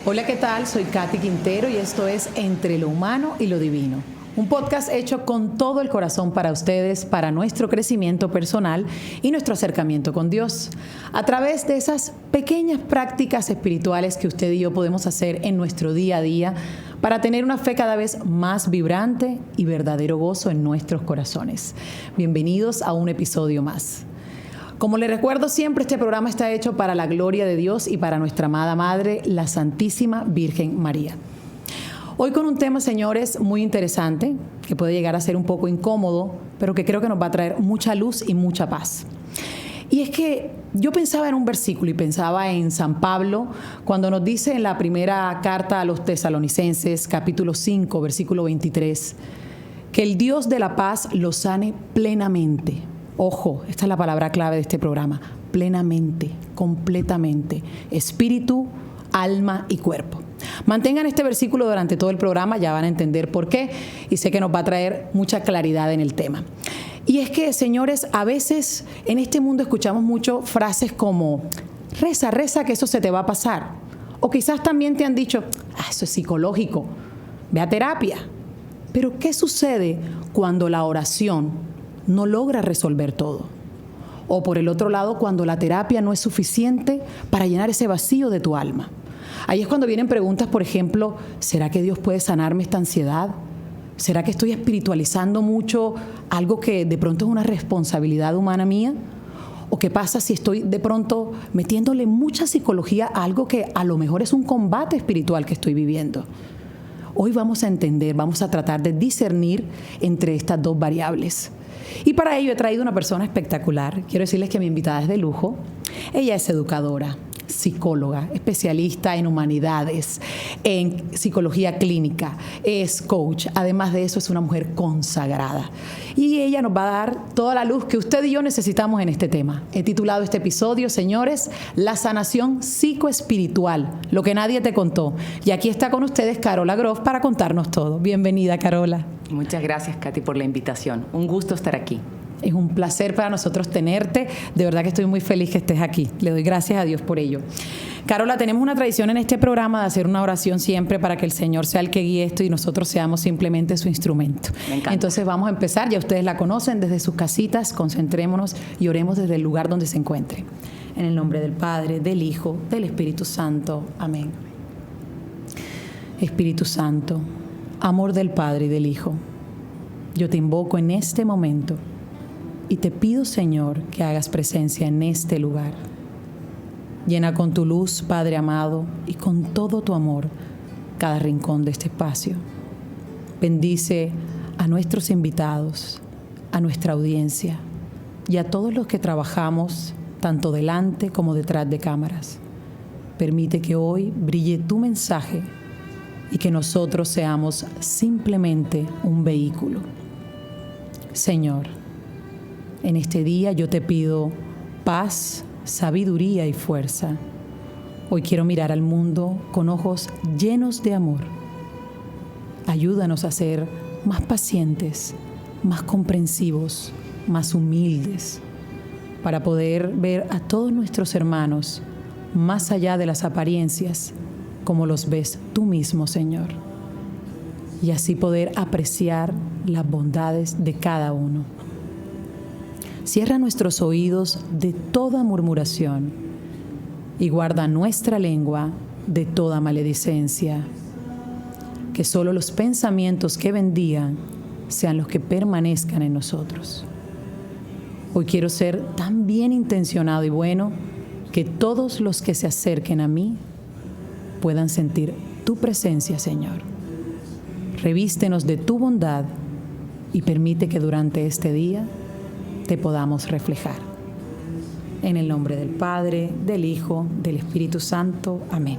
Hola, ¿qué tal? Soy Katy Quintero y esto es Entre lo Humano y lo Divino. Un podcast hecho con todo el corazón para ustedes, para nuestro crecimiento personal y nuestro acercamiento con Dios. A través de esas pequeñas prácticas espirituales que usted y yo podemos hacer en nuestro día a día para tener una fe cada vez más vibrante y verdadero gozo en nuestros corazones. Bienvenidos a un episodio más. Como les recuerdo siempre, este programa está hecho para la gloria de Dios y para nuestra amada Madre, la Santísima Virgen María. Hoy con un tema, señores, muy interesante, que puede llegar a ser un poco incómodo, pero que creo que nos va a traer mucha luz y mucha paz. Y es que yo pensaba en un versículo y pensaba en San Pablo cuando nos dice en la primera carta a los Tesalonicenses, capítulo 5, versículo 23, que el Dios de la paz los sane plenamente. Ojo, esta es la palabra clave de este programa, plenamente, completamente, espíritu, alma y cuerpo. Mantengan este versículo durante todo el programa, ya van a entender por qué y sé que nos va a traer mucha claridad en el tema. Y es que, señores, a veces en este mundo escuchamos mucho frases como reza, reza que eso se te va a pasar. O quizás también te han dicho, eso es psicológico, ve a terapia. Pero ¿qué sucede cuando la oración no logra resolver todo? O por el otro lado, cuando la terapia no es suficiente para llenar ese vacío de tu alma. Ahí es cuando vienen preguntas, por ejemplo, ¿será que Dios puede sanarme esta ansiedad? ¿Será que estoy espiritualizando mucho algo que de pronto es una responsabilidad humana mía? ¿O qué pasa si estoy de pronto metiéndole mucha psicología a algo que a lo mejor es un combate espiritual que estoy viviendo? Hoy vamos a entender, vamos a tratar de discernir entre estas dos variables. Y para ello he traído una persona espectacular. Quiero decirles que mi invitada es de lujo. Ella es educadora, psicóloga, especialista en humanidades, en psicología clínica, es coach. Además de eso, es una mujer consagrada. Y ella nos va a dar toda la luz que usted y yo necesitamos en este tema. He titulado este episodio, señores, La sanación psicoespiritual, lo que nadie te contó. Y aquí está con ustedes Carola Groff para contarnos todo. Bienvenida, Carola. Muchas gracias, Katy, por la invitación. Un gusto estar aquí. Es un placer para nosotros tenerte. De verdad que estoy muy feliz que estés aquí. Le doy gracias a Dios por ello. Carola, tenemos una tradición en este programa de hacer una oración siempre para que el Señor sea el que guíe esto y nosotros seamos simplemente su instrumento. Me encanta. Entonces vamos a empezar. Ya ustedes la conocen desde sus casitas. Concentrémonos y oremos desde el lugar donde se encuentren. En el nombre del Padre, del Hijo, del Espíritu Santo. Amén. Espíritu Santo, amor del Padre y del Hijo, yo te invoco en este momento y te pido, Señor, que hagas presencia en este lugar. Llena con tu luz, Padre amado, y con todo tu amor cada rincón de este espacio. Bendice a nuestros invitados, a nuestra audiencia y a todos los que trabajamos tanto delante como detrás de cámaras. Permite que hoy brille tu mensaje y que nosotros seamos simplemente un vehículo. Señor, en este día yo te pido paz, sabiduría y fuerza. Hoy quiero mirar al mundo con ojos llenos de amor. Ayúdanos a ser más pacientes, más comprensivos, más humildes, para poder ver a todos nuestros hermanos más allá de las apariencias, como los ves tú mismo, Señor, y así poder apreciar las bondades de cada uno. Cierra nuestros oídos de toda murmuración y guarda nuestra lengua de toda maledicencia. Que solo los pensamientos que bendigan sean los que permanezcan en nosotros. Hoy quiero ser tan bien intencionado y bueno que todos los que se acerquen a mí puedan sentir tu presencia, Señor. Revístenos de tu bondad y permite que durante este día te podamos reflejar. En el nombre del Padre, del Hijo, del Espíritu Santo. Amén.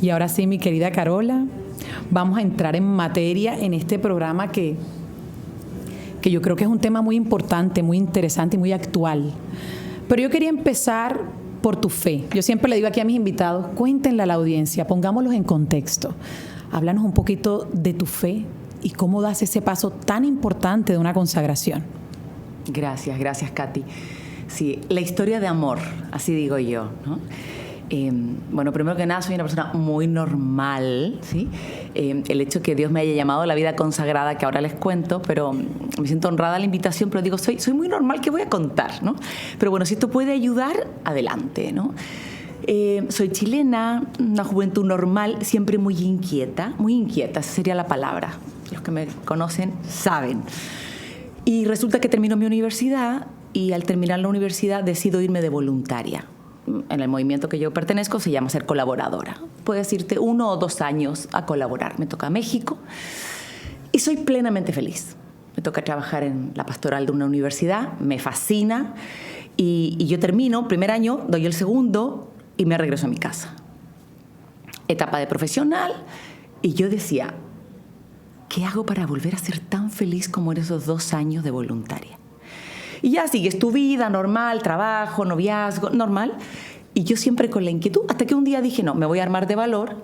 Y ahora sí, mi querida Carola, vamos a entrar en materia en este programa que yo creo que es un tema muy importante, muy interesante y muy actual. Pero yo quería empezar por tu fe. Yo siempre le digo aquí a mis invitados, cuéntenle a la audiencia, pongámoslos en contexto. Háblanos un poquito de tu fe y cómo das ese paso tan importante de una consagración. Gracias, Katy. Sí, la historia de amor, así digo yo, ¿no? Bueno, primero que nada, soy una persona muy normal, ¿sí? El hecho que Dios me haya llamado a la vida consagrada, que ahora les cuento, pero me siento honrada a la invitación, pero digo, soy muy normal, ¿qué voy a contar, no? Pero bueno, si esto puede ayudar, adelante, ¿no? Soy chilena, una juventud normal, siempre muy inquieta, esa sería la palabra. Los que me conocen saben. Y resulta que termino mi universidad y al terminar la universidad decido irme de voluntaria. En el movimiento que yo pertenezco se llama ser colaboradora. Puedes irte 1 o 2 años a colaborar. Me toca México y soy plenamente feliz. Me toca trabajar en la pastoral de una universidad, me fascina y yo termino, primer año, doy el segundo y me regreso a mi casa. Etapa de profesional y yo decía, ¿qué hago para volver a ser tan feliz como en esos 2 años de voluntaria? Y ya sigues tu vida normal, trabajo, noviazgo, normal. Y yo siempre con la inquietud, hasta que un día dije, no, me voy a armar de valor,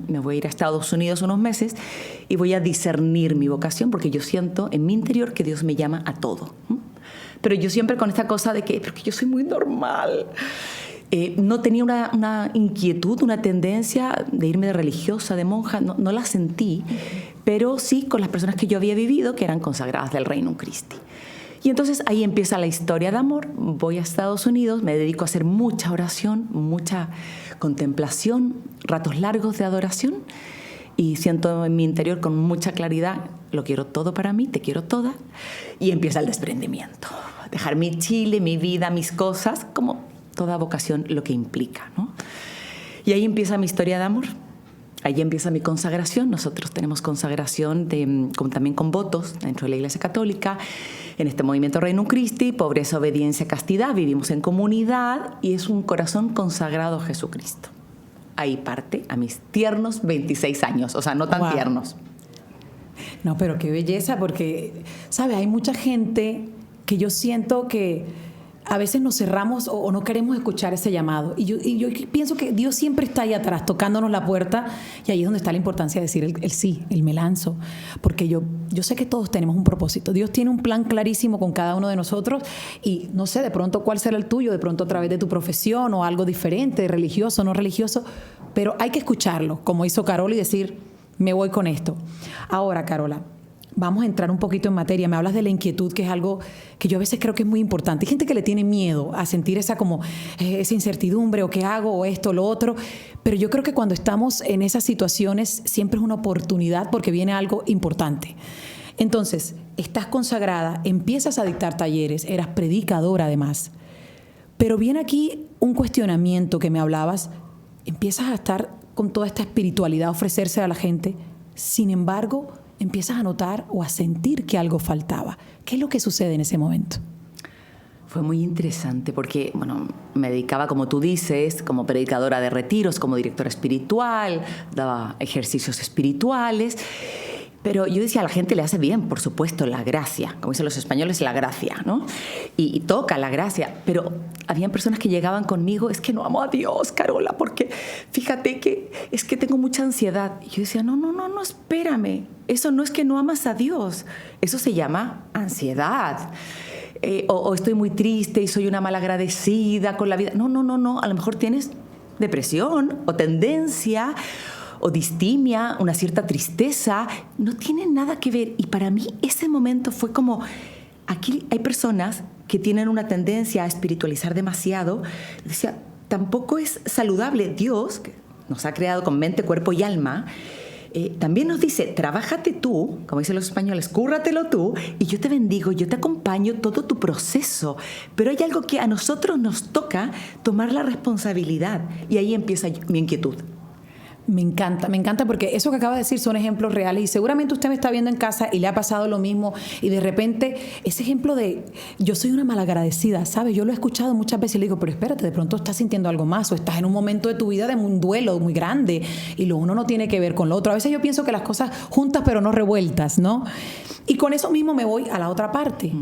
me voy a ir a Estados Unidos unos meses y voy a discernir mi vocación, porque yo siento en mi interior que Dios me llama a todo. Pero yo siempre con esta cosa de que, porque yo soy muy normal. No tenía una inquietud, una tendencia de irme de religiosa, de monja, no la sentí, pero sí con las personas que yo había vivido, que eran consagradas del Reino Christi. Y entonces ahí empieza la historia de amor. Voy a Estados Unidos, me dedico a hacer mucha oración, mucha contemplación, ratos largos de adoración y siento en mi interior con mucha claridad, lo quiero todo para mí, te quiero toda. Y empieza el desprendimiento. Dejar mi Chile, mi vida, mis cosas, como toda vocación lo que implica, ¿no? Y ahí empieza mi historia de amor. Ahí empieza mi consagración. Nosotros tenemos consagración también con votos dentro de la Iglesia Católica. En este movimiento Reino Christi, pobreza, obediencia, castidad. Vivimos en comunidad y es un corazón consagrado a Jesucristo. Ahí parte a mis tiernos 26 años. O sea, no tan tiernos. No, pero qué belleza, porque, ¿sabes? Hay mucha gente que yo siento que a veces nos cerramos o no queremos escuchar ese llamado. Y yo pienso que Dios siempre está ahí atrás, tocándonos la puerta, y ahí es donde está la importancia de decir el sí, el me lanzo. Porque yo sé que todos tenemos un propósito. Dios tiene un plan clarísimo con cada uno de nosotros y no sé de pronto cuál será el tuyo, de pronto a través de tu profesión o algo diferente, religioso, no religioso, pero hay que escucharlo, como hizo Carola, y decir, me voy con esto. Ahora, Carola, vamos a entrar un poquito en materia. Me hablas de la inquietud, que es algo que yo a veces creo que es muy importante. Hay gente que le tiene miedo a sentir esa incertidumbre, o qué hago, o esto, lo otro. Pero yo creo que cuando estamos en esas situaciones siempre es una oportunidad porque viene algo importante. Entonces, estás consagrada, empiezas a dictar talleres, eras predicadora además. Pero viene aquí un cuestionamiento que me hablabas. Empiezas a estar con toda esta espiritualidad, a ofrecerse a la gente. Sin embargo, empiezas a notar o a sentir que algo faltaba. ¿Qué es lo que sucede en ese momento? Fue muy interesante porque, bueno, me dedicaba, como tú dices, como predicadora de retiros, como directora espiritual, daba ejercicios espirituales, pero yo decía, a la gente le hace bien, por supuesto, la gracia, como dicen los españoles, la gracia, ¿no? Y toca la gracia, pero habían personas que llegaban conmigo, es que no amo a Dios, Carola, porque fíjate que es que tengo mucha ansiedad. Y yo decía, no, espérame, eso no es que no amas a Dios, eso se llama ansiedad. O estoy muy triste y soy una malagradecida con la vida. No, a lo mejor tienes depresión o tendencia o distimia, una cierta tristeza, no tiene nada que ver. Y para mí ese momento fue como, aquí hay personas que tienen una tendencia a espiritualizar demasiado. Decía, tampoco es saludable. Dios, que nos ha creado con mente, cuerpo y alma, también nos dice, trabájate tú, como dicen los españoles, cúrratelo tú, y yo te bendigo, yo te acompaño todo tu proceso. Pero hay algo que a nosotros nos toca tomar la responsabilidad, y ahí empieza mi inquietud. Me encanta porque eso que acaba de decir son ejemplos reales y seguramente usted me está viendo en casa y le ha pasado lo mismo y de repente ese ejemplo de yo soy una malagradecida, ¿sabes? Yo lo he escuchado muchas veces y le digo, pero espérate, de pronto estás sintiendo algo más o estás en un momento de tu vida de un duelo muy grande y lo uno no tiene que ver con lo otro. A veces yo pienso que las cosas juntas pero no revueltas, ¿no? Y con eso mismo me voy a la otra parte.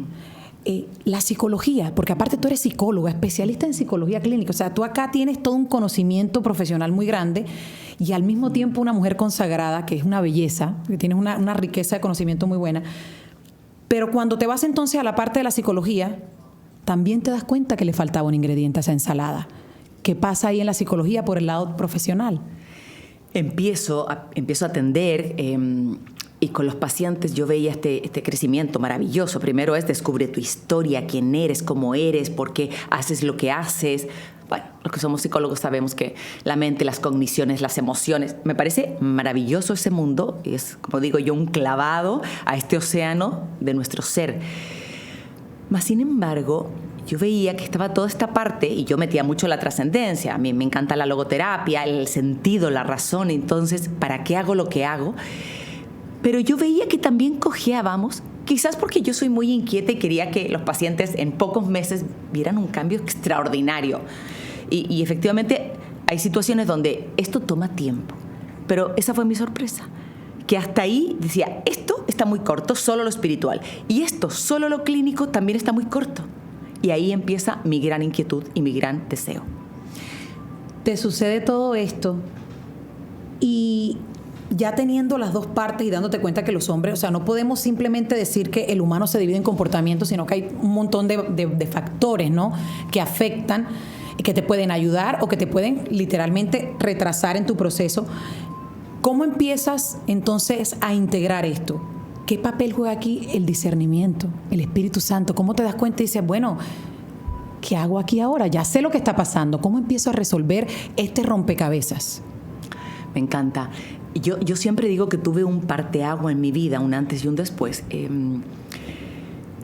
La psicología, porque aparte tú eres psicóloga, especialista en psicología clínica, o sea, tú acá tienes todo un conocimiento profesional muy grande y al mismo tiempo una mujer consagrada, que es una belleza, que tienes una riqueza de conocimiento muy buena, pero cuando te vas entonces a la parte de la psicología, también te das cuenta que le faltaba un ingrediente a esa ensalada. ¿Qué pasa ahí en la psicología por el lado profesional? Empiezo a atender y con los pacientes yo veía este crecimiento maravilloso. Primero es descubre tu historia, quién eres, cómo eres, por qué haces lo que haces. Bueno, los que somos psicólogos sabemos que la mente, las cogniciones, las emociones. Me parece maravilloso ese mundo. Es, como digo yo, un clavado a este océano de nuestro ser. Mas, sin embargo, yo veía que estaba toda esta parte y yo metía mucho la trascendencia. A mí me encanta la logoterapia, el sentido, la razón. Entonces, ¿para qué hago lo que hago? Pero yo veía que también cojeábamos, quizás porque yo soy muy inquieta y quería que los pacientes en pocos meses vieran un cambio extraordinario. Y efectivamente hay situaciones donde esto toma tiempo. Pero esa fue mi sorpresa, que hasta ahí decía, esto está muy corto, solo lo espiritual. Y esto, solo lo clínico, también está muy corto. Y ahí empieza mi gran inquietud y mi gran deseo. Te sucede todo esto y ya teniendo las dos partes y dándote cuenta que los hombres, o sea, no podemos simplemente decir que el humano se divide en comportamientos, sino que hay un montón de factores, ¿no?, que afectan y que te pueden ayudar o que te pueden literalmente retrasar en tu proceso. ¿Cómo empiezas entonces a integrar esto? ¿Qué papel juega aquí el discernimiento, el Espíritu Santo? ¿Cómo te das cuenta y dices, bueno, ¿qué hago aquí ahora? Ya sé lo que está pasando. ¿Cómo empiezo a resolver este rompecabezas? Me encanta. Yo siempre digo que tuve un parteagua en mi vida, un antes y un después.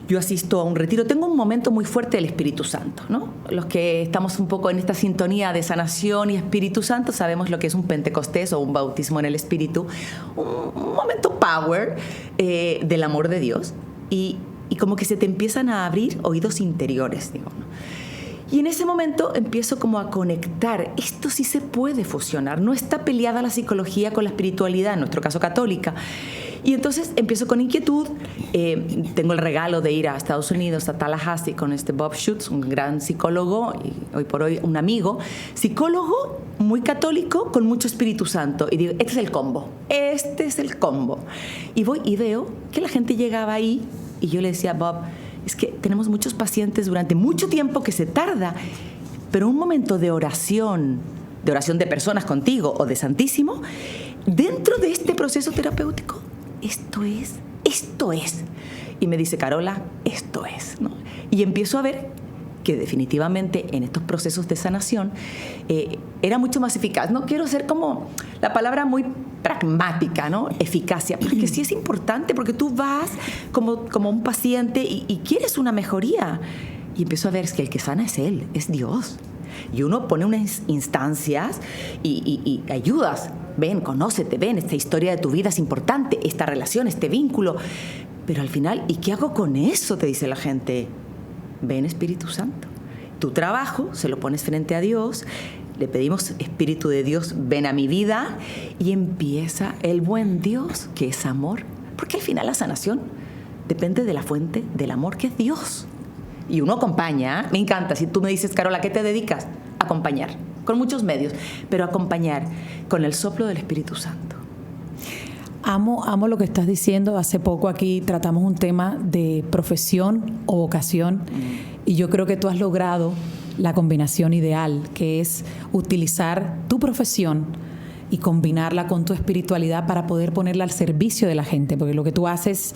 Yo asisto a un retiro. Tengo un momento muy fuerte del Espíritu Santo, ¿no? Los que estamos un poco en esta sintonía de sanación y Espíritu Santo sabemos lo que es un Pentecostés o un bautismo en el Espíritu. Un momento power del amor de Dios. Y como que se te empiezan a abrir oídos interiores, digo, ¿no? Y en ese momento empiezo como a conectar. Esto sí se puede fusionar. No está peleada la psicología con la espiritualidad, en nuestro caso católica. Y entonces empiezo con inquietud. Tengo el regalo de ir a Estados Unidos, a Tallahassee, con Bob Schutz, un gran psicólogo, y hoy por hoy un amigo, psicólogo muy católico con mucho Espíritu Santo. Y digo, este es el combo. Este es el combo. Y voy y veo que la gente llegaba ahí y yo le decía a Bob, es que tenemos muchos pacientes durante mucho tiempo que se tarda, pero un momento de oración de personas contigo o de Santísimo, dentro de este proceso terapéutico, esto es. Y me dice, Carola, esto es, ¿no? Y empiezo a ver que definitivamente en estos procesos de sanación era mucho más eficaz. No quiero ser como la palabra muy pragmática, ¿no? Eficacia, porque sí es importante, porque tú vas como un paciente y quieres una mejoría. Y empiezo a ver es que el que sana es Él, es Dios. Y uno pone unas instancias y ayudas. Ven, conócete, ven, esta historia de tu vida es importante, esta relación, este vínculo. Pero al final, ¿y qué hago con eso? Te dice la gente. Ven, Espíritu Santo. Tu trabajo se lo pones frente a Dios, le pedimos, Espíritu de Dios, ven a mi vida, y empieza el buen Dios, que es amor. Porque al final la sanación depende de la fuente del amor, que es Dios. Y uno acompaña. Me encanta. Si tú me dices, Carola, ¿a qué te dedicas? Acompañar, con muchos medios, pero acompañar con el soplo del Espíritu Santo. Amo lo que estás diciendo. Hace poco aquí tratamos un tema de profesión o vocación y yo creo que tú has logrado la combinación ideal, que es utilizar tu profesión y combinarla con tu espiritualidad para poder ponerla al servicio de la gente, porque lo que tú haces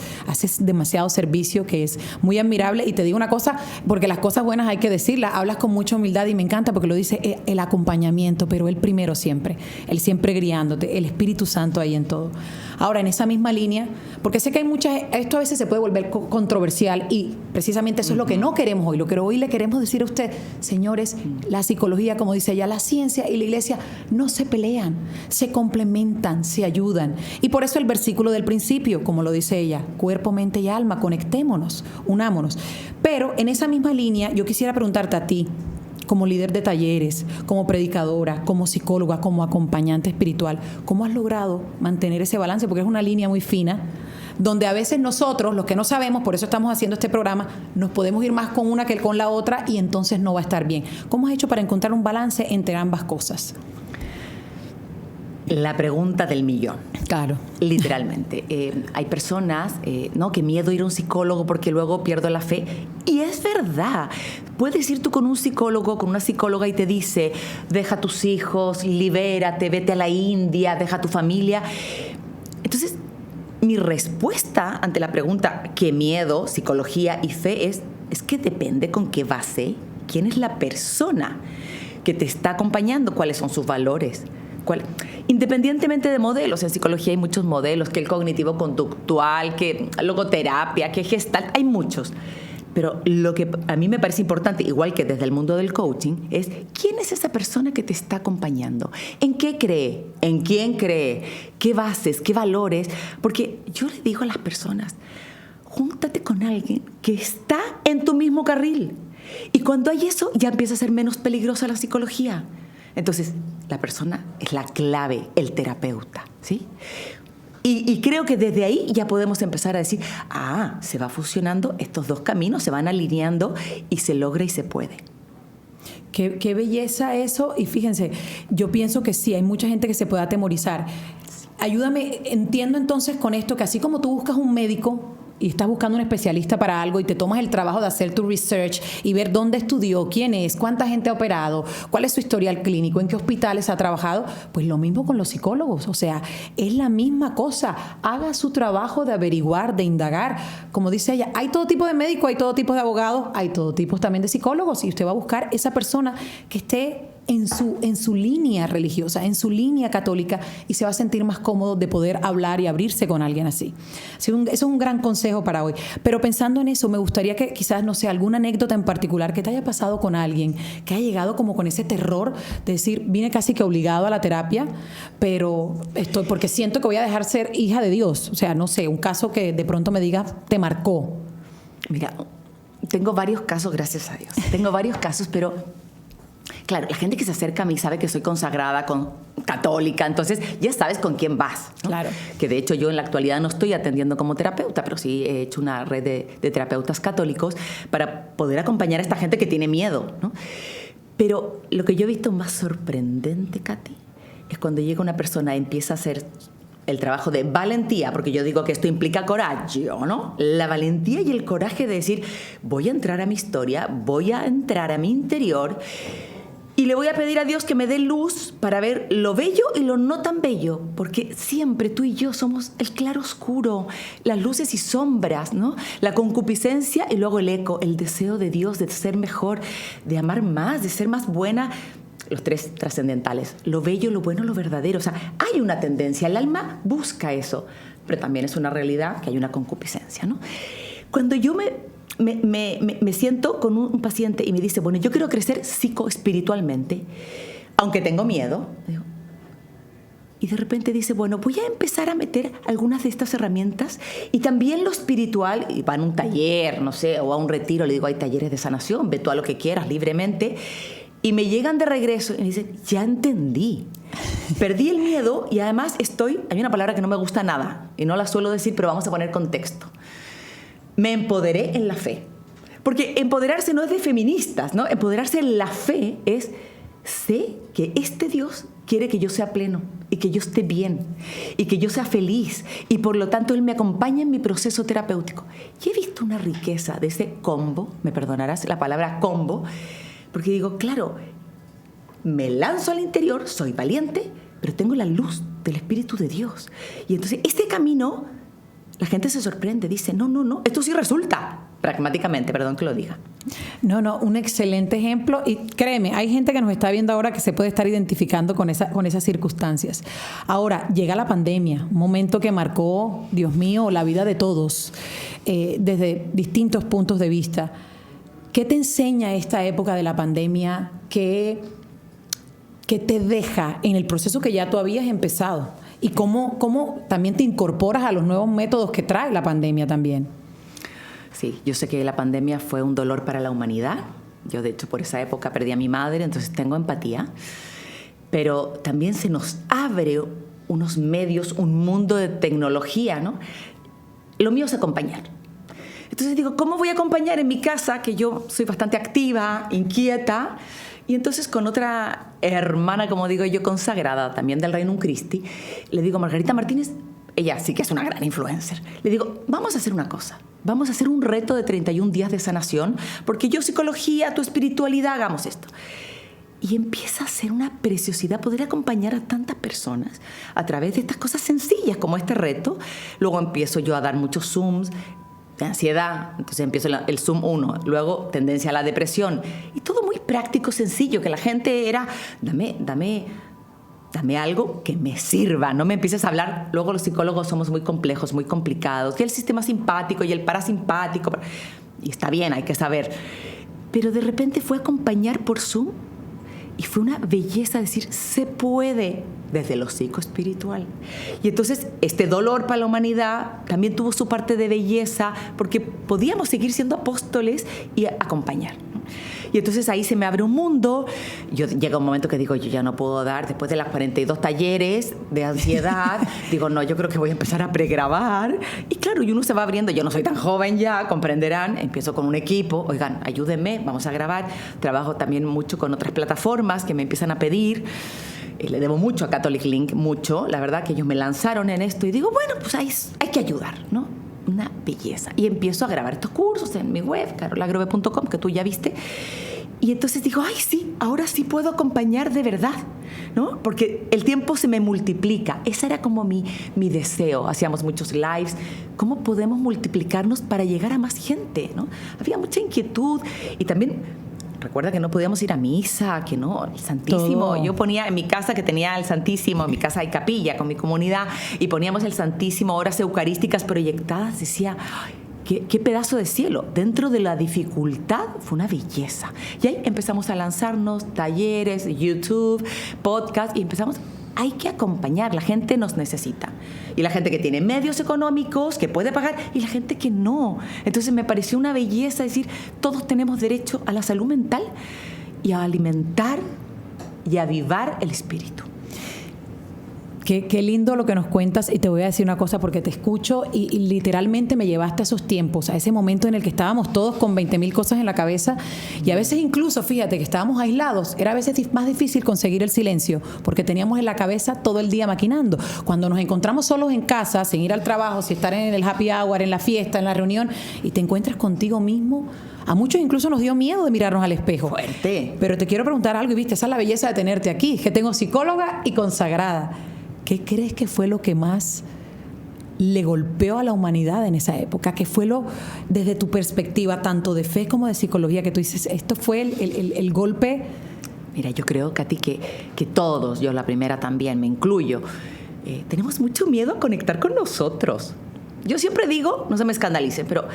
demasiado servicio, que es muy admirable. Y te digo una cosa, porque las cosas buenas hay que decirlas, hablas con mucha humildad y me encanta porque lo dice el acompañamiento, pero Él primero siempre, Él siempre guiándote, el Espíritu Santo ahí en todo. Ahora, en esa misma línea, porque sé que hay esto a veces se puede volver controversial y precisamente eso es lo que no queremos hoy. Lo que hoy le queremos decir a usted, señores, la psicología, como dice ella, la ciencia y la iglesia no se pelean, se complementan, se ayudan. Y por eso el versículo del principio, como lo dice ella, cuerpo, mente y alma, conectémonos, unámonos. Pero en esa misma línea, yo quisiera preguntarte a ti, como líder de talleres, como predicadora, como psicóloga, como acompañante espiritual, ¿cómo has logrado mantener ese balance? Porque es una línea muy fina, donde a veces nosotros, los que no sabemos, por eso estamos haciendo este programa, nos podemos ir más con una que con la otra y entonces no va a estar bien. ¿Cómo has hecho para encontrar un balance entre ambas cosas? La pregunta del millón. Claro. Literalmente. Hay personas, ¿no? Que miedo ir a un psicólogo porque luego pierdo la fe. Y es verdad. Puedes ir tú con un psicólogo, con una psicóloga y te dice, deja a tus hijos, libérate, vete a la India, deja a tu familia. Entonces, mi respuesta ante la pregunta ¿qué miedo, psicología y fe? Es que depende con qué base, quién es la persona que te está acompañando, cuáles son sus valores. Independientemente de modelos, en psicología hay muchos modelos, que el cognitivo-conductual, que logoterapia, que gestalt, hay muchos. Pero lo que a mí me parece importante, igual que desde el mundo del coaching, es quién es esa persona que te está acompañando, en qué cree, en quién cree, qué bases, qué valores. Porque yo le digo a las personas, júntate con alguien que está en tu mismo carril. Y cuando hay eso, ya empieza a ser menos peligrosa la psicología. Entonces, la persona es la clave, el terapeuta, ¿sí? Y creo que desde ahí ya podemos empezar a decir, se va fusionando estos dos caminos, se van alineando y se logra y se puede. Qué belleza eso. Y fíjense, yo pienso que sí, hay mucha gente que se puede atemorizar. Ayúdame, entiendo entonces con esto que así como tú buscas un médico y estás buscando un especialista para algo y te tomas el trabajo de hacer tu research y ver dónde estudió, quién es, cuánta gente ha operado, cuál es su historial clínico, en qué hospitales ha trabajado, pues lo mismo con los psicólogos. O sea, es la misma cosa. Haga su trabajo de averiguar, de indagar. Como dice ella, hay todo tipo de médicos, hay todo tipo de abogados, hay todo tipo también de psicólogos y usted va a buscar esa persona que esté en su línea religiosa, en su línea católica y se va a sentir más cómodo de poder hablar y abrirse con alguien así. Eso es un gran consejo para hoy. Pero pensando en eso, me gustaría que quizás, no sé, alguna anécdota en particular que te haya pasado con alguien que haya llegado como con ese terror de decir, vine casi que obligado a la terapia, pero estoy porque siento que voy a dejar ser hija de Dios. O sea, no sé, un caso que de pronto me diga, te marcó. Mira, tengo varios casos, gracias a Dios. Tengo varios casos, pero claro, la gente que se acerca a mí sabe que soy consagrada, católica, entonces ya sabes con quién vas, ¿no? Claro. Que de hecho yo en la actualidad no estoy atendiendo como terapeuta, pero sí he hecho una red de terapeutas católicos para poder acompañar a esta gente que tiene miedo, ¿no? Pero lo que yo he visto más sorprendente, Katy, es cuando llega una persona y empieza a hacer el trabajo de valentía, porque yo digo que esto implica coraje, ¿no? La valentía y el coraje de decir, voy a entrar a mi historia, voy a entrar a mi interior y le voy a pedir a Dios que me dé luz para ver lo bello y lo no tan bello, porque siempre tú y yo somos el claro oscuro, las luces y sombras, ¿no? La concupiscencia y luego el eco, el deseo de Dios de ser mejor, de amar más, de ser más buena. Los tres trascendentales, lo bello, lo bueno, lo verdadero. O sea, hay una tendencia, el alma busca eso, pero también es una realidad que hay una concupiscencia, ¿no? Cuando yo me siento con un paciente y me dice, bueno, yo quiero crecer psicoespiritualmente, aunque tengo miedo, digo, y de repente dice, bueno, voy a empezar a meter algunas de estas herramientas y también lo espiritual, y va a un taller, no sé, o a un retiro, le digo, hay talleres de sanación, ve tú a lo que quieras libremente. Y me llegan de regreso y me dicen, ya entendí. Perdí el miedo y además hay una palabra que no me gusta nada y no la suelo decir, pero vamos a poner contexto. Me empoderé en la fe. Porque empoderarse no es de feministas, ¿no? Empoderarse en la fe es, sé que este Dios quiere que yo sea pleno y que yo esté bien y que yo sea feliz y por lo tanto Él me acompaña en mi proceso terapéutico. Y he visto una riqueza de ese combo, me perdonarás la palabra combo, porque digo, claro, me lanzo al interior, soy valiente, pero tengo la luz del Espíritu de Dios. Y entonces, este camino, la gente se sorprende, dice, no, esto sí resulta, pragmáticamente, perdón que lo diga. No, un excelente ejemplo. Y créeme, hay gente que nos está viendo ahora que se puede estar identificando con esas circunstancias. Ahora, llega la pandemia, un momento que marcó, Dios mío, la vida de todos, desde distintos puntos de vista. ¿Qué te enseña esta época de la pandemia? ¿Qué te deja en el proceso que ya tú habías empezado? ¿Y cómo también te incorporas a los nuevos métodos que trae la pandemia también? Sí, yo sé que la pandemia fue un dolor para la humanidad. Yo, de hecho, por esa época perdí a mi madre, entonces tengo empatía. Pero también se nos abre unos medios, un mundo de tecnología, ¿no? Lo mío es acompañar. Entonces digo, ¿cómo voy a acompañar en mi casa, que yo soy bastante activa, inquieta, Y entonces con otra hermana, como digo yo, consagrada también del Reino Christi, le digo, Margarita Martínez, ella sí que es una gran influencer, le digo, vamos a hacer una cosa, vamos a hacer un reto de 31 días de sanación, porque yo psicología, tu espiritualidad, hagamos esto. Y empieza a ser una preciosidad poder acompañar a tantas personas a través de estas cosas sencillas como este reto. Luego empiezo yo a dar muchos Zooms de ansiedad, entonces empiezo el Zoom 1, luego tendencia a la depresión, y todo muy práctico, sencillo, que la gente era, dame algo que me sirva, no me empieces a hablar. Luego los psicólogos somos muy complejos, muy complicados, y el sistema simpático y el parasimpático, y está bien, hay que saber. Pero de repente fue acompañar por Zoom, y fue una belleza decir, se puede desde lo psicoespiritual. Y entonces este dolor para la humanidad también tuvo su parte de belleza, porque podíamos seguir siendo apóstoles y acompañar. Y entonces ahí se me abre un mundo. Llega un momento que digo, yo ya no puedo dar, después de las 42 talleres de ansiedad, digo, no, yo creo que voy a empezar a pregrabar. Y claro, y uno se va abriendo, yo no soy tan joven ya, comprenderán, empiezo con un equipo, oigan, ayúdenme, vamos a grabar. Trabajo también mucho con otras plataformas que me empiezan a pedir. Le debo mucho a Catholic Link, mucho, la verdad que ellos me lanzaron en esto y digo, bueno, pues hay que ayudar, ¿no? Una belleza. Y empiezo a grabar estos cursos en mi web, carolagrove.com, que tú ya viste. Y entonces digo, ay, sí, ahora sí puedo acompañar de verdad, ¿no? Porque el tiempo se me multiplica. Ese era como mi deseo. Hacíamos muchos lives. ¿Cómo podemos multiplicarnos para llegar a más gente, ¿no? Había mucha inquietud y también... Recuerda que no podíamos ir a misa, que no, el Santísimo. Todo. Yo ponía en mi casa, que tenía el Santísimo, en mi casa hay capilla con mi comunidad, y poníamos el Santísimo, horas eucarísticas proyectadas. Decía, qué pedazo de cielo. Dentro de la dificultad fue una belleza. Y ahí empezamos a lanzarnos talleres, YouTube, podcast, y empezamos... Hay que acompañar, la gente nos necesita. Y la gente que tiene medios económicos, que puede pagar, y la gente que no. Entonces me pareció una belleza decir, todos tenemos derecho a la salud mental y a alimentar y a avivar el espíritu. Qué lindo lo que nos cuentas, y te voy a decir una cosa porque te escucho y literalmente me llevaste a esos tiempos, a ese momento en el que estábamos todos con 20,000 cosas en la cabeza, y a veces incluso, fíjate, que estábamos aislados, era a veces más difícil conseguir el silencio porque teníamos en la cabeza todo el día maquinando. Cuando nos encontramos solos en casa, sin ir al trabajo, sin estar en el happy hour, en la fiesta, en la reunión, y te encuentras contigo mismo, a muchos incluso nos dio miedo de mirarnos al espejo. Fuerte. Pero te quiero preguntar algo, y viste, esa es la belleza de tenerte aquí, que tengo psicóloga y consagrada. ¿Qué crees que fue lo que más le golpeó a la humanidad en esa época? ¿Qué fue desde tu perspectiva, tanto de fe como de psicología, que tú dices, esto fue el golpe? Mira, yo creo, Katy, que todos, yo la primera también, me incluyo, tenemos mucho miedo a conectar con nosotros. Yo siempre digo, no se me escandalicen, pero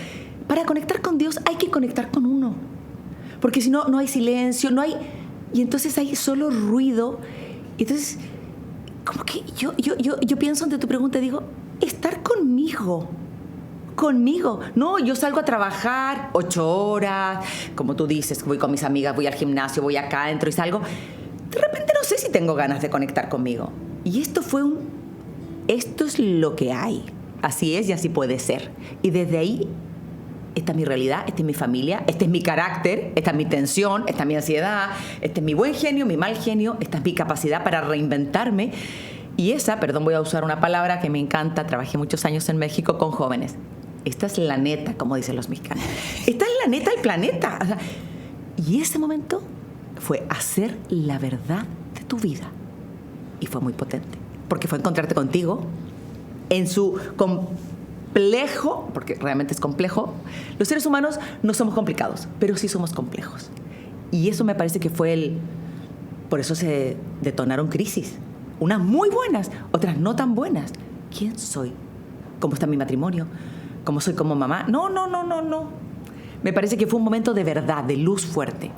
para conectar con Dios hay que conectar con uno. Porque si no, no hay silencio, no hay... Y entonces hay solo ruido. Entonces... Como que yo pienso ante tu pregunta y digo, estar conmigo. No, yo salgo a trabajar 8 horas, como tú dices, voy con mis amigas, voy al gimnasio, voy acá, entro y salgo. De repente no sé si tengo ganas de conectar conmigo. Y esto es lo que hay. Así es y así puede ser. Y desde ahí, esta es mi realidad, esta es mi familia, este es mi carácter, esta es mi tensión, esta es mi ansiedad, este es mi buen genio, mi mal genio, esta es mi capacidad para reinventarme. Y perdón, voy a usar una palabra que me encanta, trabajé muchos años en México con jóvenes. Esta es la neta, como dicen los mexicanos. Esta es la neta del planeta. O sea, y ese momento fue hacer la verdad de tu vida. Y fue muy potente, porque fue encontrarte contigo en su complejo, porque realmente es complejo. Los seres humanos no somos complicados, pero sí somos complejos. Y eso me parece que fue por eso se detonaron crisis. Unas muy buenas, otras no tan buenas. ¿Quién soy? ¿Cómo está mi matrimonio? ¿Cómo soy como mamá? No. Me parece que fue un momento de verdad, de luz fuerte.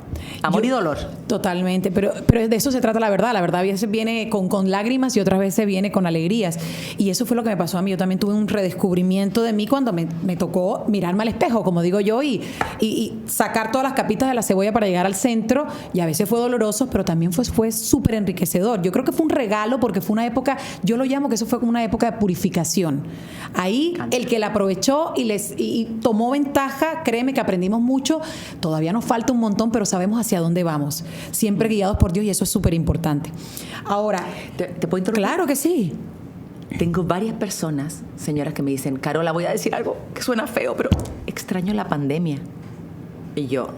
Amor y dolor. Totalmente, pero de eso se trata la verdad. La verdad a veces viene con lágrimas y otras veces viene con alegrías. Y eso fue lo que me pasó a mí. Yo también tuve un redescubrimiento de mí cuando me tocó mirarme al espejo, como digo yo, y sacar todas las capitas de la cebolla para llegar al centro. Y a veces fue doloroso, pero también fue súper enriquecedor. Yo creo que fue un regalo porque fue una época, yo lo llamo que eso fue como una época de purificación. Ahí el que la aprovechó y tomó ventaja, créeme que aprendimos mucho. Todavía nos falta un montón, pero saber sabemos hacia dónde vamos, siempre guiados por Dios, y eso es súper importante. Ahora, ¿Te puedo interrumpir? claro que sí. Tengo varias personas, señoras, que me dicen, Carola, voy a decir algo que suena feo, pero extraño la pandemia. Y yo,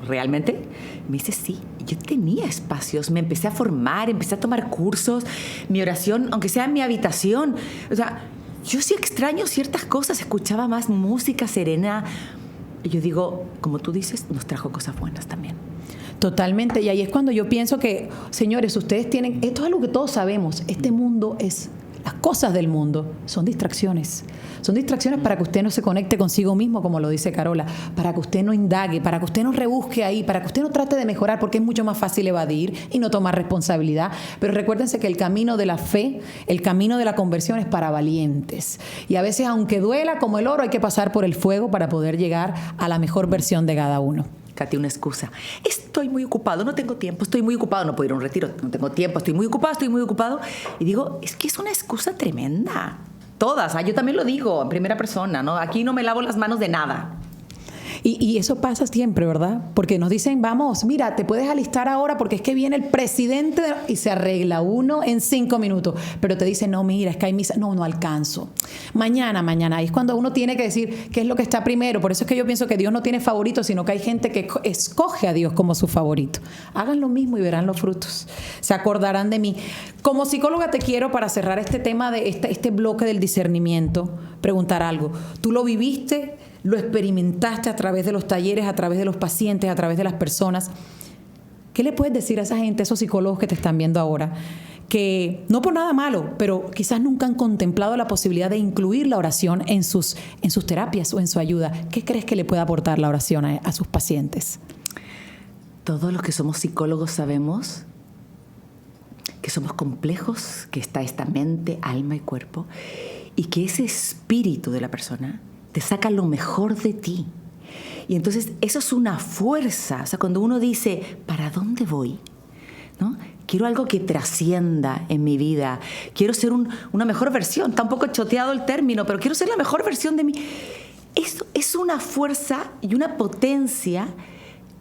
¿realmente? Me dice, sí, yo tenía espacios, me empecé a formar, empecé a tomar cursos, mi oración, aunque sea en mi habitación. O sea, yo sí extraño ciertas cosas, escuchaba más música serena. Y yo digo, como tú dices, nos trajo cosas buenas también. Totalmente, y ahí es cuando yo pienso que, señores, ustedes tienen, esto es algo que todos sabemos, este mundo es, las cosas del mundo son distracciones para que usted no se conecte consigo mismo, como lo dice Carola, para que usted no indague, para que usted no rebusque ahí, para que usted no trate de mejorar, porque es mucho más fácil evadir y no tomar responsabilidad. Pero recuérdense que el camino de la fe, el camino de la conversión es para valientes, y a veces, aunque duela como el oro, hay que pasar por el fuego para poder llegar a la mejor versión de cada uno. Katy, una excusa. Estoy muy ocupado, no tengo tiempo, estoy muy ocupado, no puedo ir a un retiro, no tengo tiempo, estoy muy ocupado. Y digo, es que es una excusa tremenda. Todas, yo también lo digo en primera persona, ¿no? Aquí no me lavo las manos de nada. Y eso pasa siempre, ¿verdad? Porque nos dicen, vamos, mira, te puedes alistar ahora porque es que viene el presidente y se arregla uno en 5 minutos. Pero te dicen, no, mira, es que hay misa. No alcanzo. Mañana. Y es cuando uno tiene que decir qué es lo que está primero. Por eso es que yo pienso que Dios no tiene favoritos, sino que hay gente que escoge a Dios como su favorito. Hagan lo mismo y verán los frutos. Se acordarán de mí. Como psicóloga te quiero, para cerrar este tema de este bloque del discernimiento, preguntar algo. ¿Tú lo viviste? ¿Lo experimentaste a través de los talleres, a través de los pacientes, a través de las personas? ¿Qué le puedes decir a esa gente, a esos psicólogos que te están viendo ahora, que no por nada malo, pero quizás nunca han contemplado la posibilidad de incluir la oración en sus terapias o en su ayuda? ¿Qué crees que le puede aportar la oración a sus pacientes? Todos los que somos psicólogos sabemos que somos complejos, que está esta mente, alma y cuerpo, y que ese espíritu de la persona te saca lo mejor de ti. Y entonces eso es una fuerza. O sea, cuando uno dice, ¿para dónde voy? ¿No? Quiero algo que trascienda en mi vida. Quiero ser una mejor versión. Está un poco choteado el término, pero quiero ser la mejor versión de mí. Eso es una fuerza y una potencia.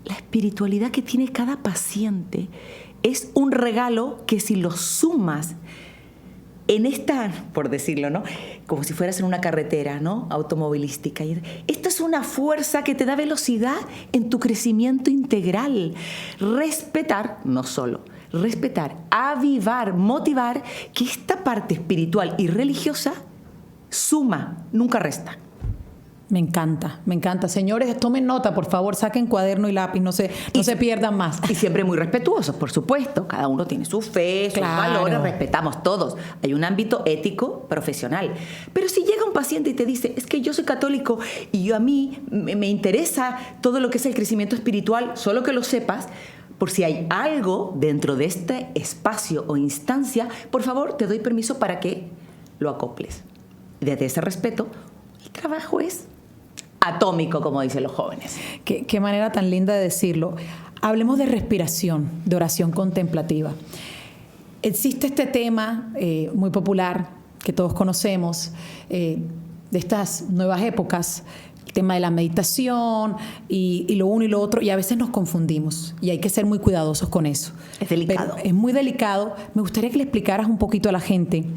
La espiritualidad que tiene cada paciente es un regalo que, si lo sumas en esta, por decirlo, ¿no? Como si fueras en una carretera, ¿no? Automovilística. Esto es una fuerza que te da velocidad en tu crecimiento integral. Respetar, no solo, respetar, avivar, motivar, que esta parte espiritual y religiosa suma, nunca resta. Me encanta. Señores, tomen nota, por favor, saquen cuaderno y lápiz, no se pierdan más. Y siempre muy respetuosos, por supuesto. Cada uno tiene su fe, sus valores, respetamos todos. Hay un ámbito ético, profesional. Pero si llega un paciente y te dice, es que yo soy católico y a mí me interesa todo lo que es el crecimiento espiritual, solo que lo sepas, por si hay algo dentro de este espacio o instancia, por favor, te doy permiso para que lo acoples. Desde ese respeto, el trabajo es atómico, como dicen los jóvenes. Qué manera tan linda de decirlo. Hablemos de respiración, de oración contemplativa. Existe este tema muy popular que todos conocemos, de estas nuevas épocas, el tema de la meditación y lo uno y lo otro, y a veces nos confundimos y hay que ser muy cuidadosos con eso. Es delicado. Pero es muy delicado. Me gustaría que le explicaras un poquito a la gente,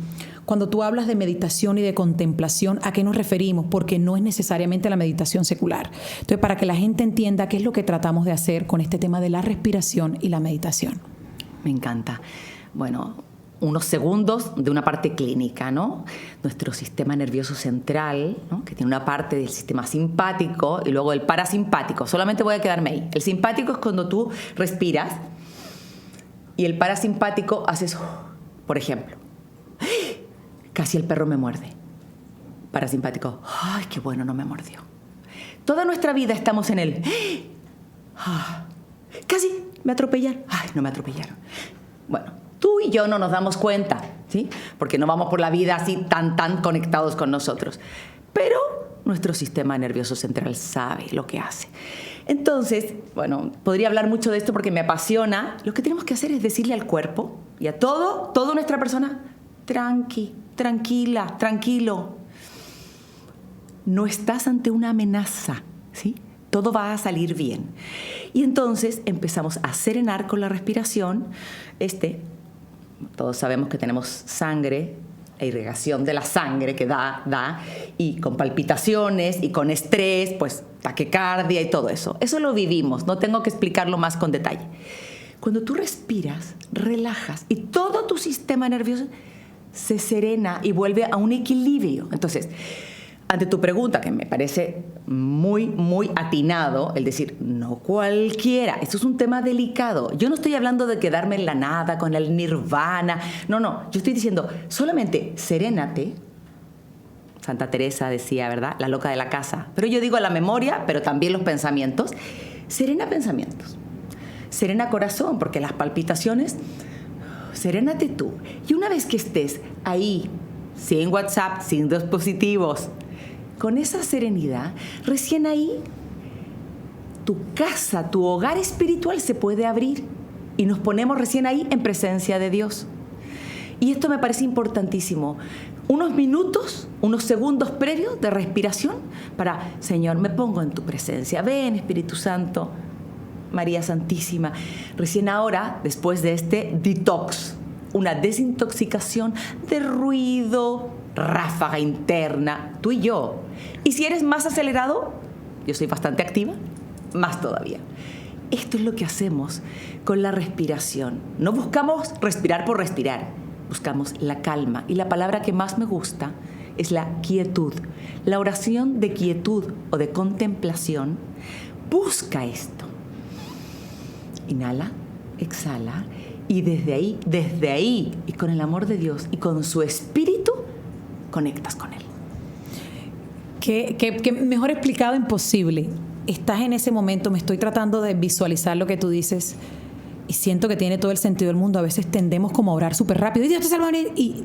cuando tú hablas de meditación y de contemplación, ¿a qué nos referimos? Porque no es necesariamente la meditación secular. Entonces, para que la gente entienda qué es lo que tratamos de hacer con este tema de la respiración y la meditación. Me encanta. Bueno, unos segundos de una parte clínica, ¿no? Nuestro sistema nervioso central, ¿no? Que tiene una parte del sistema simpático y luego el parasimpático. Solamente voy a quedarme ahí. El simpático es cuando tú respiras y el parasimpático haces, por ejemplo, casi el perro me muerde. Parasimpático, ay, qué bueno, no me mordió. Toda nuestra vida estamos en el, casi me atropellaron, ay, no me atropellaron. Bueno, tú y yo no nos damos cuenta, ¿sí? Porque no vamos por la vida así tan conectados con nosotros. Pero nuestro sistema nervioso central sabe lo que hace. Entonces, bueno, podría hablar mucho de esto porque me apasiona. Lo que tenemos que hacer es decirle al cuerpo y a toda nuestra persona, tranquila, tranquilo. No estás ante una amenaza, ¿sí? Todo va a salir bien. Y entonces empezamos a serenar con la respiración. Todos sabemos que tenemos sangre, la irrigación de la sangre que da, y con palpitaciones y con estrés, pues taquicardia y todo eso. Eso lo vivimos, no tengo que explicarlo más con detalle. Cuando tú respiras, relajas y todo tu sistema nervioso se serena y vuelve a un equilibrio. Entonces, ante tu pregunta, que me parece muy, muy atinado, el decir, no cualquiera, esto es un tema delicado. Yo no estoy hablando de quedarme en la nada, con el nirvana. No, yo estoy diciendo, solamente serénate. Santa Teresa decía, ¿verdad? La loca de la casa. Pero yo digo la memoria, pero también los pensamientos. Serena pensamientos. Serena corazón, porque las palpitaciones, serénate tú. Y una vez que estés ahí, sin WhatsApp, sin dispositivos, con esa serenidad, recién ahí tu casa, tu hogar espiritual se puede abrir y nos ponemos recién ahí en presencia de Dios. Y esto me parece importantísimo. Unos minutos, unos segundos previos de respiración para, Señor, me pongo en tu presencia. Ven, Espíritu Santo, María Santísima. Recién ahora, después de este detox, una desintoxicación de ruido, ráfaga interna, tú y yo. Y si eres más acelerado, yo soy bastante activa, más todavía. Esto es lo que hacemos con la respiración. No buscamos respirar por respirar, buscamos la calma. Y la palabra que más me gusta es la quietud. La oración de quietud o de contemplación busca esto. Inhala, exhala. Y desde ahí, y con el amor de Dios y con su espíritu, conectas con Él. Que mejor explicado imposible. Estás en ese momento, me estoy tratando de visualizar lo que tú dices y siento que tiene todo el sentido del mundo. A veces tendemos como a orar súper rápido y Dios te salva y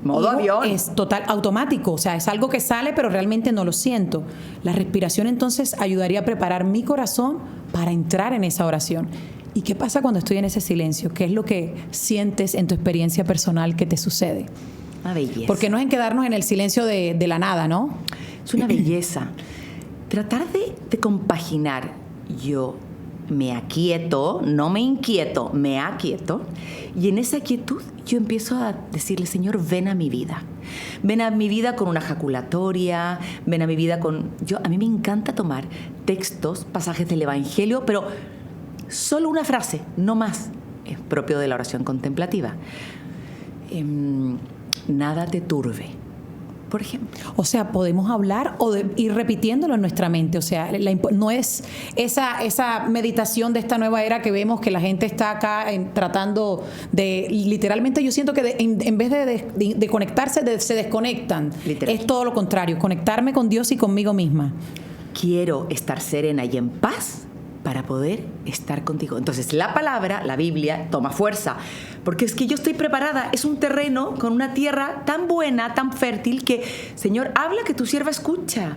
modo avión. Es total automático, o sea, es algo que sale pero realmente no lo siento. La respiración entonces ayudaría a preparar mi corazón para entrar en esa oración. ¿Y qué pasa cuando estoy en ese silencio? ¿Qué es lo que sientes en tu experiencia personal que te sucede? Una belleza. Porque no es en quedarnos en el silencio de la nada, ¿no? Es una belleza. Tratar de compaginar. Yo me aquieto, no me inquieto, me aquieto. Y en esa quietud yo empiezo a decirle, Señor, ven a mi vida. Ven a mi vida con una jaculatoria, ven a mi vida con... A mí me encanta tomar textos, pasajes del Evangelio, pero solo una frase, no más. Es propio de la oración contemplativa. Nada te turbe, por ejemplo. O sea, podemos hablar o ir repitiéndolo en nuestra mente. O sea, no es esa meditación de esta nueva era que vemos que la gente está acá tratando de... Literalmente yo siento que en vez de conectarse, se desconectan. Literal. Es todo lo contrario, conectarme con Dios y conmigo misma. Quiero estar serena y en paz para poder estar contigo. Entonces, la palabra, la Biblia, toma fuerza. Porque es que yo estoy preparada. Es un terreno con una tierra tan buena, tan fértil, que, Señor, habla que tu sierva escucha.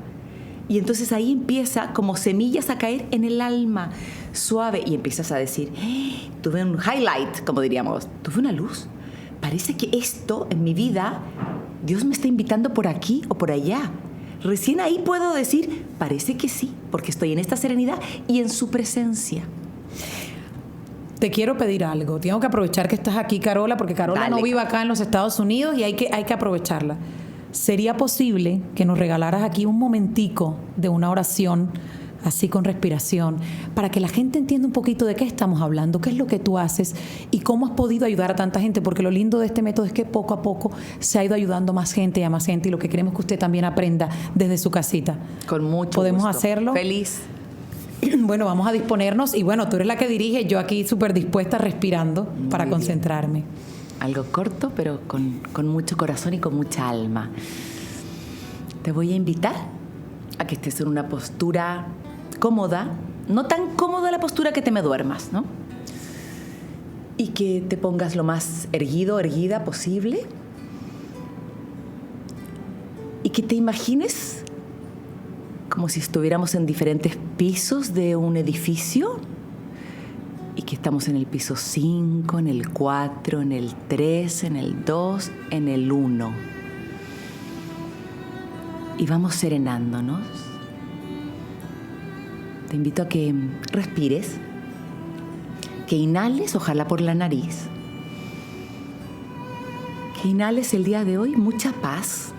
Y entonces ahí empieza como semillas a caer en el alma, suave. Y empiezas a decir, tuve un highlight, como diríamos. Tuve una luz. Parece que esto en mi vida, Dios me está invitando por aquí o por allá. Recién ahí puedo decir, parece que sí, porque estoy en esta serenidad y en su presencia. Te quiero pedir algo. Tengo que aprovechar que estás aquí, Carola, porque Carola no vive acá en los Estados Unidos y hay que aprovecharla. ¿Sería posible que nos regalaras aquí un momentico de una oración, así con respiración, para que la gente entienda un poquito de qué estamos hablando, qué es lo que tú haces y cómo has podido ayudar a tanta gente? Porque lo lindo de este método es que poco a poco se ha ido ayudando a más gente y a más gente, y lo que queremos es que usted también aprenda desde su casita. Con mucho ¿Podemos gusto. hacerlo? Feliz. Bueno, vamos a disponernos y bueno, tú eres la que dirige, yo aquí súper dispuesta, respirando para Muy concentrarme. Bien. Algo corto, pero con mucho corazón y con mucha alma. Te voy a invitar a que estés en una postura cómoda, no tan cómoda la postura que te me duermas, ¿no? Y que te pongas lo más erguido, erguida posible. Y que te imagines como si estuviéramos en diferentes pisos de un edificio y que estamos en el piso 5, en el 4, en el 3, en el 2, en el 1. Y vamos serenándonos. Te invito a que respires, que inhales, ojalá por la nariz. Que inhales el día de hoy mucha paz.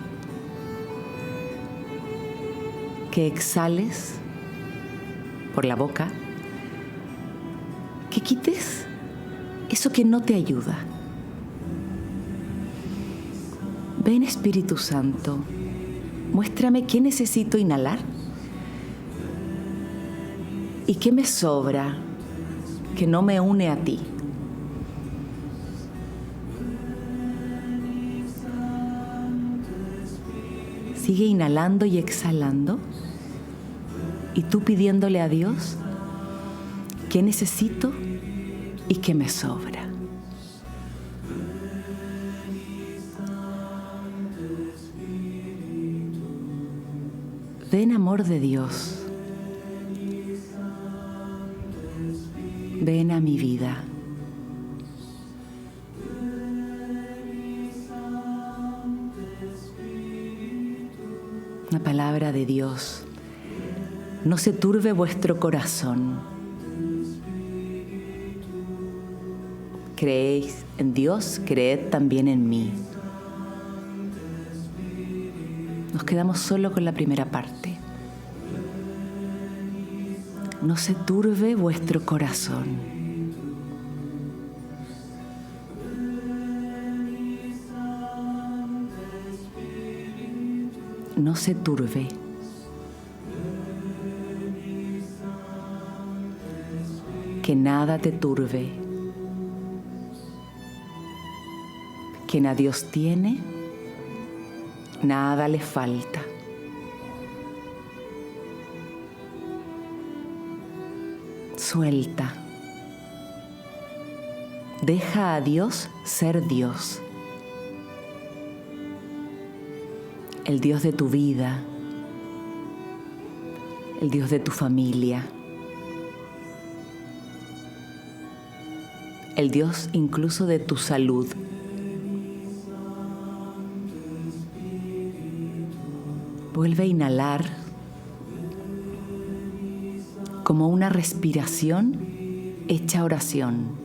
Que exhales por la boca. Que quites eso que no te ayuda. Ven, Espíritu Santo, muéstrame qué necesito inhalar y qué me sobra que no me une a ti. Sigue inhalando y exhalando y tú pidiéndole a Dios qué necesito y qué me sobra. Ven, amor de Dios. Ven a mi vida. Una palabra de Dios. No se turbe vuestro corazón. Creéis en Dios, creed también en mí. Nos quedamos solo con la primera parte. No se turbe vuestro corazón. No se turbe. Que nada te turbe. Quien a Dios tiene, nada le falta. Suelta. Deja a Dios ser Dios. El Dios de tu vida. El Dios de tu familia. El Dios incluso de tu salud. Vuelve a inhalar como una respiración hecha oración.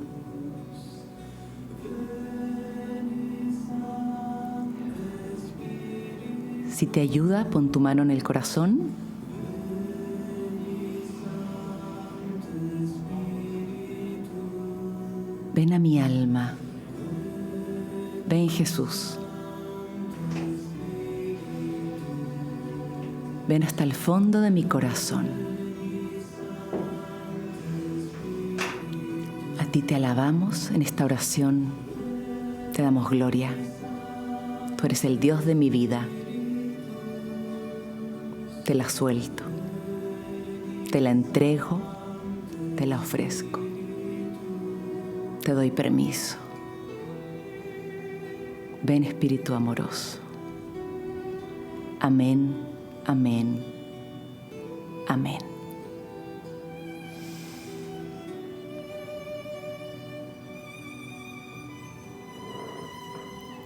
Si te ayuda, pon tu mano en el corazón. Ven a mi alma. Ven, Jesús. Ven hasta el fondo de mi corazón. A ti te alabamos en esta oración. Te damos gloria. Tú eres el Dios de mi vida. Te la suelto. Te la entrego. Te la ofrezco. Te doy permiso. Ven, Espíritu amoroso. Amén, amén, amén.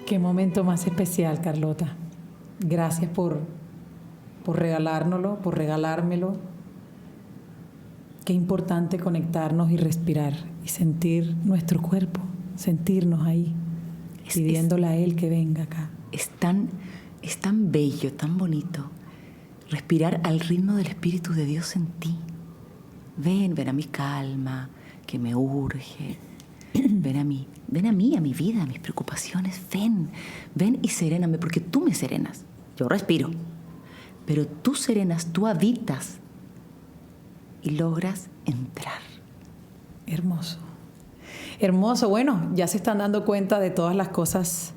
Qué momento más especial, Carlota. Gracias por regalárnoslo, por regalármelo. Qué importante conectarnos y respirar y sentir nuestro cuerpo, sentirnos ahí, pidiéndole a Él que venga acá. Es tan bello, tan bonito respirar al ritmo del Espíritu de Dios en ti. Ven a mi calma, que me urge. Ven a mí, a mi vida, a mis preocupaciones. Ven y seréname, porque tú me serenas. Yo respiro, pero tú serenas, tú habitas y logras entrar. Hermoso. Hermoso. Bueno, ya se están dando cuenta de todas las cosas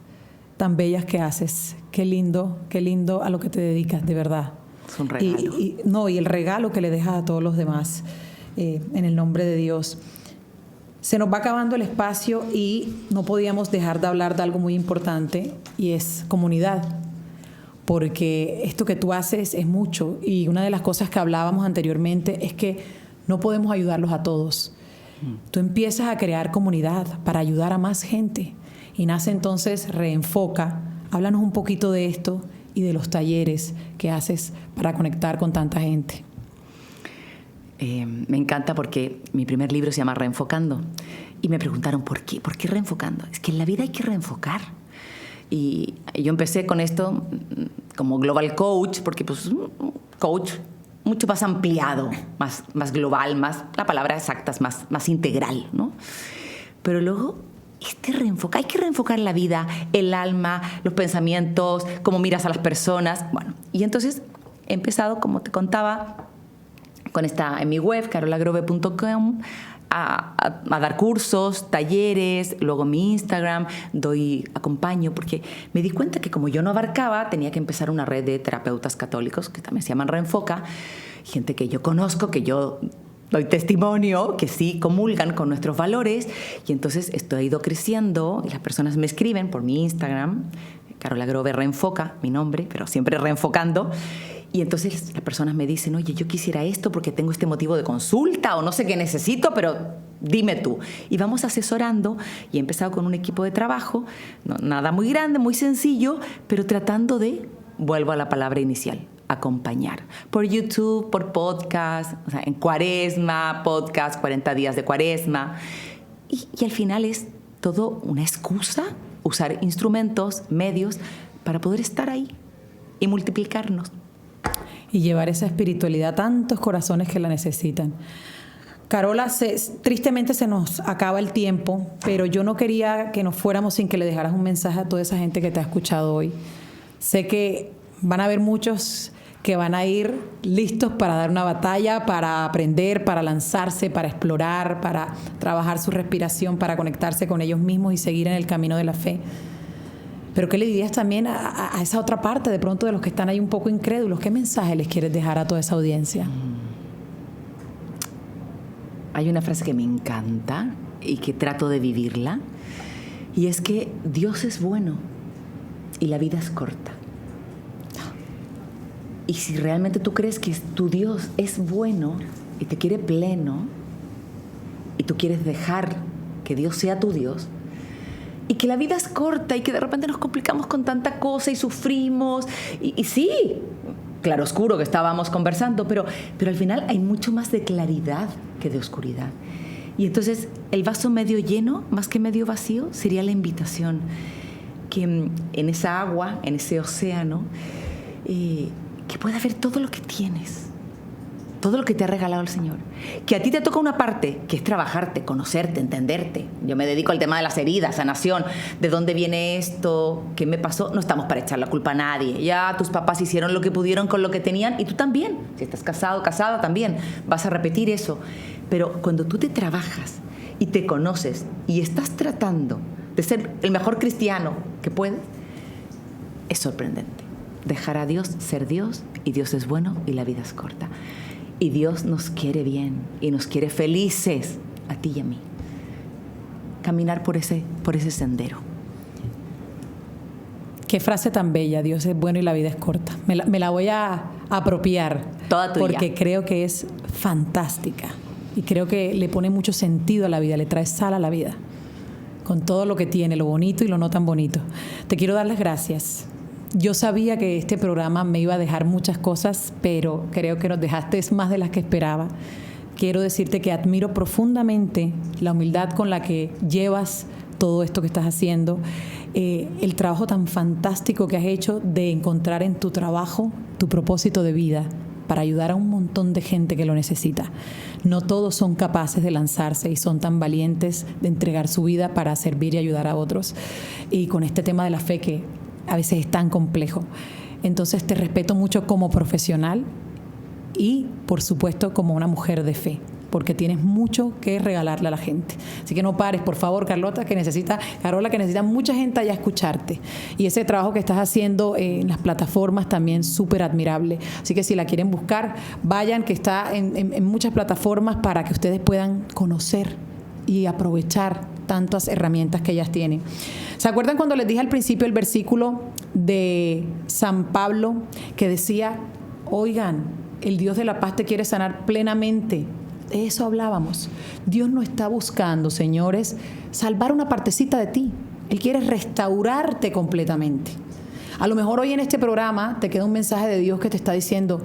tan bellas que haces. Qué lindo a lo que te dedicas, de verdad. Es un regalo. Y el regalo que le dejas a todos los demás, en el nombre de Dios. Se nos va acabando el espacio y no podíamos dejar de hablar de algo muy importante, y es comunidad. Porque esto que tú haces es mucho, y una de las cosas que hablábamos anteriormente es que no podemos ayudarlos a todos. Tú empiezas a crear comunidad para ayudar a más gente, y nace entonces Reenfoca. Háblanos un poquito de esto y de los talleres que haces para conectar con tanta gente. Me encanta porque mi primer libro se llama Reenfocando. Y me preguntaron, ¿por qué? ¿Por qué reenfocando? Es que en la vida hay que reenfocar. Y yo empecé con esto como global coach, porque pues coach mucho más ampliado, más global, más, la palabra exacta es más integral, ¿no? Pero luego, hay que reenfocar la vida, el alma, los pensamientos, cómo miras a las personas. Bueno, y entonces he empezado, como te contaba, en mi web, carolagrove.com, a dar cursos, talleres, luego mi Instagram, acompaño, porque me di cuenta que como yo no abarcaba, tenía que empezar una red de terapeutas católicos, que también se llaman Reenfoca, gente que yo conozco, que yo doy testimonio, que sí comulgan con nuestros valores, y entonces esto ha ido creciendo, y las personas me escriben por mi Instagram, Carola Grove Reenfoca, mi nombre, pero siempre reenfocando. Y entonces las personas me dicen, oye, yo quisiera esto porque tengo este motivo de consulta o no sé qué necesito, pero dime tú. Y vamos asesorando y he empezado con un equipo de trabajo, nada muy grande, muy sencillo, pero tratando de, vuelvo a la palabra inicial, acompañar. Por YouTube, por podcast, o sea, en Cuaresma, podcast, 40 días de Cuaresma. Y al final es todo una excusa, usar instrumentos, medios, para poder estar ahí y multiplicarnos. Y llevar esa espiritualidad a tantos corazones que la necesitan. Carola, tristemente se nos acaba el tiempo, pero yo no quería que nos fuéramos sin que le dejaras un mensaje a toda esa gente que te ha escuchado hoy. Sé que van a haber muchos que van a ir listos para dar una batalla, para aprender, para lanzarse, para explorar, para trabajar su respiración, para conectarse con ellos mismos y seguir en el camino de la fe. Pero ¿qué le dirías también a esa otra parte, de pronto, de los que están ahí un poco incrédulos? ¿Qué mensaje les quieres dejar a toda esa audiencia? Hay una frase que me encanta y que trato de vivirla, y es que Dios es bueno y la vida es corta. Y si realmente tú crees que tu Dios es bueno y te quiere pleno, y tú quieres dejar que Dios sea tu Dios, y que la vida es corta y que de repente nos complicamos con tanta cosa y sufrimos, y sí, claroscuro que estábamos conversando, pero al final hay mucho más de claridad que de oscuridad. Y entonces el vaso medio lleno, más que medio vacío, sería la invitación que en esa agua, en ese océano, que pueda haber todo lo que tienes, todo lo que te ha regalado el Señor. Que a ti te toca una parte, que es trabajarte, conocerte, entenderte. Yo me dedico al tema de las heridas, sanación. ¿De dónde viene esto? ¿Qué me pasó? No estamos para echar la culpa a nadie. Ya tus papás hicieron lo que pudieron con lo que tenían, y tú también. Si estás casado, casada, también vas a repetir eso. Pero cuando tú te trabajas y te conoces y estás tratando de ser el mejor cristiano que puedes, es sorprendente. Dejar a Dios ser Dios, y Dios es bueno y la vida es corta. Y Dios nos quiere bien y nos quiere felices, a ti y a mí. Caminar por ese sendero. Qué frase tan bella, Dios es bueno y la vida es corta. Me la voy a apropiar. Toda tuya. Porque creo que es fantástica. Y creo que le pone mucho sentido a la vida, le trae sal a la vida. Con todo lo que tiene, lo bonito y lo no tan bonito. Te quiero dar las gracias. Yo sabía que este programa me iba a dejar muchas cosas, pero creo que nos dejaste más de las que esperaba. Quiero decirte que admiro profundamente la humildad con la que llevas todo esto que estás haciendo, el trabajo tan fantástico que has hecho de encontrar en tu trabajo tu propósito de vida para ayudar a un montón de gente que lo necesita. No todos son capaces de lanzarse y son tan valientes de entregar su vida para servir y ayudar a otros. Y con este tema de la fe que a veces es tan complejo. Entonces te respeto mucho como profesional y, por supuesto, como una mujer de fe, porque tienes mucho que regalarle a la gente. Así que no pares, por favor, Carola, que necesita mucha gente allá escucharte. Y ese trabajo que estás haciendo en las plataformas también súper admirable. Así que si la quieren buscar, vayan, que está en muchas plataformas para que ustedes puedan conocer y aprovechar tantas herramientas que ellas tienen. ¿Se acuerdan cuando les dije al principio el versículo de San Pablo que decía, oigan, el Dios de la paz te quiere sanar plenamente? De eso hablábamos. Dios no está buscando, señores, salvar una partecita de ti. Él quiere restaurarte completamente. A lo mejor hoy en este programa te queda un mensaje de Dios que te está diciendo,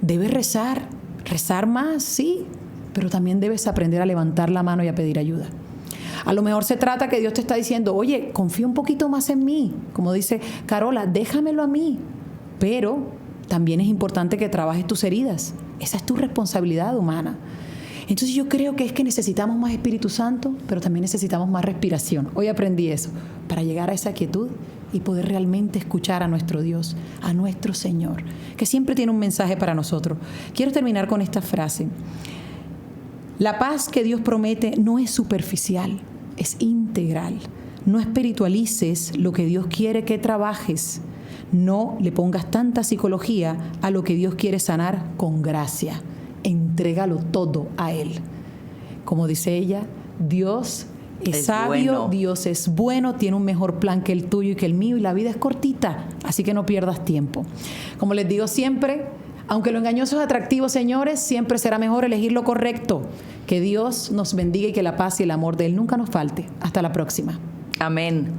debes rezar, Rezar más, sí, pero también debes aprender a levantar la mano y a pedir ayuda. A lo mejor se trata que Dios te está diciendo, oye, confía un poquito más en mí. Como dice Carola, déjamelo a mí. Pero también es importante que trabajes tus heridas. Esa es tu responsabilidad humana. Entonces yo creo que es que necesitamos más Espíritu Santo, pero también necesitamos más respiración. Hoy aprendí eso, para llegar a esa quietud y poder realmente escuchar a nuestro Dios, a nuestro Señor, que siempre tiene un mensaje para nosotros. Quiero terminar con esta frase. La paz que Dios promete no es superficial, es integral. No espiritualices lo que Dios quiere que trabajes. No le pongas tanta psicología a lo que Dios quiere sanar con gracia. Entrégalo todo a Él. Como dice ella, Dios es sabio, bueno. Dios es bueno, tiene un mejor plan que el tuyo y que el mío, y la vida es cortita, así que no pierdas tiempo. Como les digo siempre, aunque lo engañoso es atractivo, señores, siempre será mejor elegir lo correcto. Que Dios nos bendiga y que la paz y el amor de Él nunca nos falte. Hasta la próxima. Amén.